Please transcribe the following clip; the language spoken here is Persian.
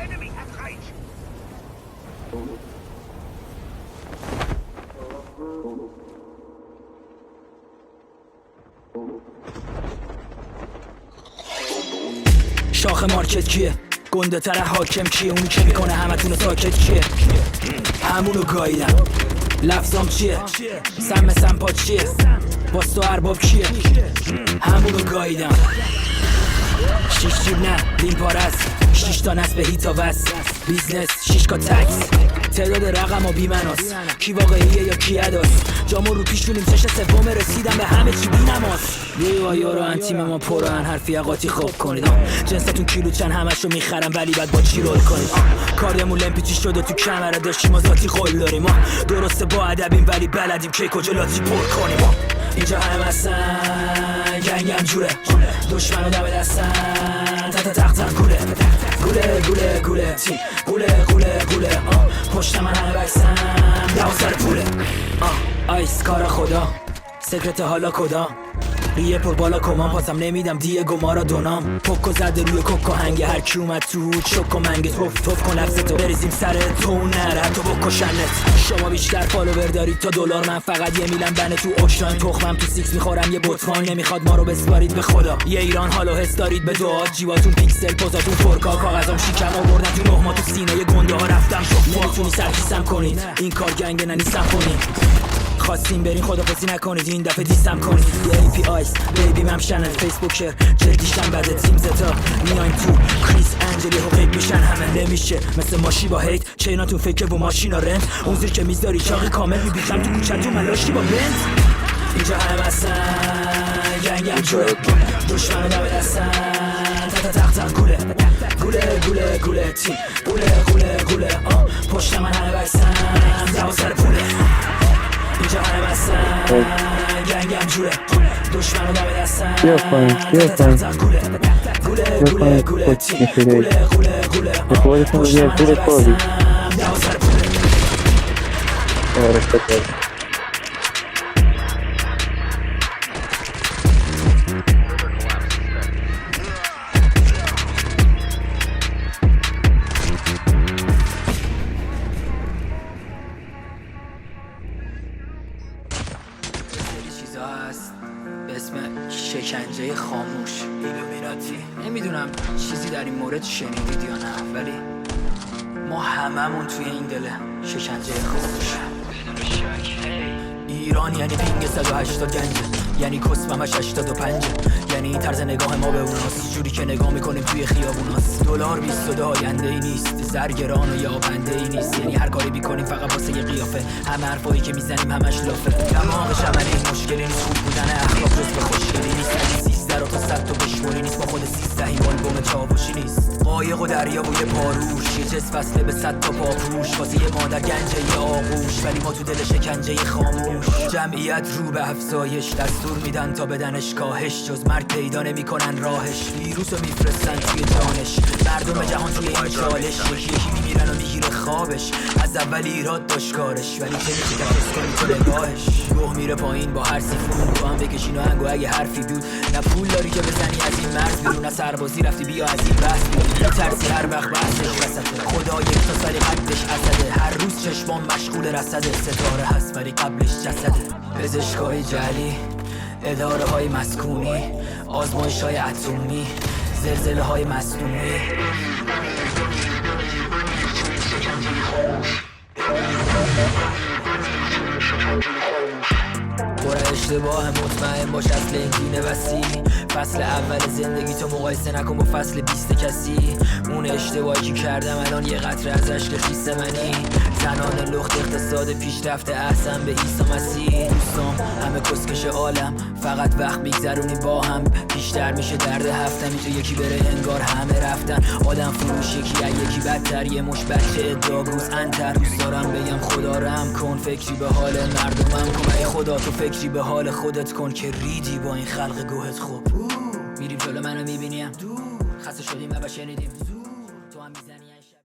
Enemy at range. شاخ مارکت کیه؟ گنده تره حاکم کیه؟ اونی که میکنه همتونو ساکت کیه؟ همونو گاییدم. لفظام چیه؟ سم سمپا چیه؟ باز تو ارباب کیه؟ همونو گاییدم. شیش جیب نه دین پارست، 6 تا نصب هیتا وست، بیزنس 6 کا تکس، تعداد رقم و بیمناس، کی واقعیه یا کی اداست، جامو رو پیشونیم چش سوم رسیدم به همه چی بی نماز. لیوا یارو تیم ما پرن حرفی قاطی خوب کنید، جنستون کیلو چند همشو میخرم ولی بعد با چی رول کنید. کاریمون لمپیچی شده تو کمره داشتیم ما ذاتی قول داریم، ما درسته با ادبیم ولی بلدیم که کجا لاتی پر کنیم. اینجا همه هستن گنگم جوره، دشمنو دم دستن تا تق تق گوله گوله گوله گوله تیم گوله گوله گوله پشت من همه بکسن 12 پوله. آیس کار خدا سکرت حالا کدام ریه پر بالا کمان پاسم نمیدم دیه گمارا دونام پوکو زده روی کوکو هنگ هر کی اومد تو چوکو منگ توف کن لفظ تو بریزیم سر تو نره تو بکشنت. شما بیشتر فالوور دارید تا دلار، من فقط یه میلم بنه تو اوشان تخمم تو سیکس میخورم یه بطفان نمیخواد ما رو بسپارید به خدا. یه ایران حالو حس دارید به دعا جیباتون پیکسل پوزاتون فورکا کاغذام شیکم آوردن تو نه ما تو سینه ی گنده ها رفتم شفا نمیتونی سرکیسم کنید این کار گنگ ننیسم کنید. خواستیم برین خدافظی نکنید این دفعه دیستم کنید. یه ای پی آیس بیبی مم شنل فیسبوکر جدیشم بده تیم زتا میایم تو کریس انجلی حقیق میشن همه نمیشه مثل ماشی با هیت چیناتون فکر و ماشینا رنت اون زیر که میذاری چاقی کامل میبیشم تو کوچتون من لاشتی با بنت. اینجا همه هستن گنگم جوره دشمنو دم دستن تا تق تق گوله گوله گوله گوله تیم گوله گوله گوله پشت من همه بکسن 12 پوله. اینجا همه بستن گنگم جوره دشمنو دم دستن تا تق تق گوله گوله گوله گوله تیم گوله گوله گوله پشت من همه بکسن 12 پوله. هست به اسم شکنجه خاموش ایلومیناتی. نمیدونم چیزی در این مورد شنیدید یا نه ولی ما هممون توی این دل شکنجه خاموش. ایران یعنی پینگ 180 گنجه، یعنی کسبمش 85، یعنی این طرز نگاه ما به اوناست جوری که نگاه میکنیم توی خیابوناست. دلار 22 آینده ای نیست، زرگران و یا بنده ای نیست، یعنی هر کاری بیکنیم فقط واسه یه قیافه، همه حرفایی که میزنیم همش لافه. دماغش عملی مشکلی نیست، خوب بودن اخلاق جز به خوشگلی نیست، اگه 13 رو تا 100 تا بشموری نیست، با خود 13 این آلبوم چاوشی نیست. قایق و دریا و یه پاروش، یه جس فصله به 100 تا پاپوش، واسه یه مادر گنجه یه آغوش، ولی ما تو دل شکنجه خاموش. جمعیت رو به افزایش دستور میدن تا بدنش کاهش، جز مرگ پیدا نمیکنن راهش، ویروس رو میفرستن توی جانش. مردم جهان توی این چالش یکی یکی میمیرن و میگیره خوابش، از اول ایراد داشت کارش ولی چه میشه کشش کنی تو نگاهش. گوه میره پایین با هر سیفون تو هم بکشین و هنگو اگه حرفی بود، نه پول داری که بزنی از این مرز بیرون، نه سربازی رفتی بیا از این بحث بیرون، ترسی هر وقت بحثش وسطه. خدا یک تا سالی قدش اسده، هر روز چشمان مشغول رصده، ستاره هست ولی قبلش جسده. پزشکای جعلی، اداره های مسکونی، آزمایش های اتمی، زلزله های مصنوعی. برای اشتباه مطمئن باش اصل این دین وسیع، فصل اول زندگی تو مقایسه نکن با فصل 20 کسی. اون اشتباهی که کردم الان یه قطره از عشق خیس منی، زنان لخت اقتصاد پیشرفته احسن به عیسی مسیح. دوستام همه کسکش عالم، فقط وقت میگذرونی با هم، بیشتر میشه درد هفتم اینجا یکی بره انگار همه رفتن. آدم فروش یکی از یکی بدتر، یه مش بچه ادعاگوز انتر. دوست دارم بگم خدا رحم کن، فکری به حال مردمم کن، ای خدا تو فکری به حال خودت کن که ریدی با این خلق گوهت. خوب میریم جلو منو میبینیم دور، خسته شدیم و شنیدیم زور، تو هم میزنی